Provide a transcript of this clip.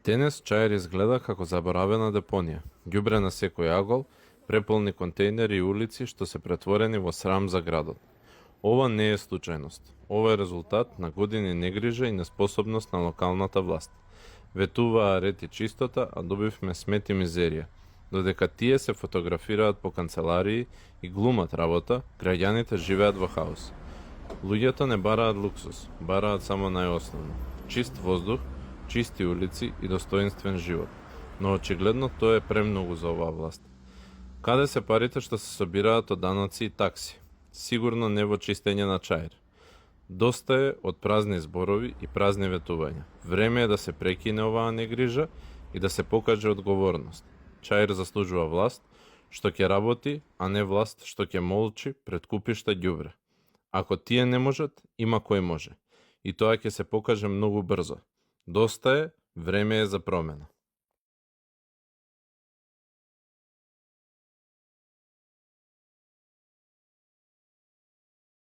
Денес Чаир изгледа како заборавена депонија. Ѓубре на секој агол, преполни контейнери и улици што се претворени во срам за градот. Ова не е случајност. Ова е резултат на години негрижа и неспособност на локалната власт. Ветуваа ред и чистота, а добивме смет и мизерија. Додека тие се фотографираат по канцеларии и глумат работа, граѓаните живеат во хаос. Луѓето не бараат луксус, бараат само најосновно. Чист воздух, чисти улици и достоинствен живот. Но очигледно тоа е премногу за оваа власт. Каде се парите што се собираат од даноци и такси? Сигурно не во чистење на Чаир. Доста е од празни зборови и празни ветувања. Време е да се прекине оваа негрижа и да се покаже одговорност. Чаир заслужува власт што ќе работи, а не власт што ќе молчи пред купишта ѓубре. Ако тие не можат, има кој може. И тоа ќе се покаже многу брзо. Доста е, време е за промена.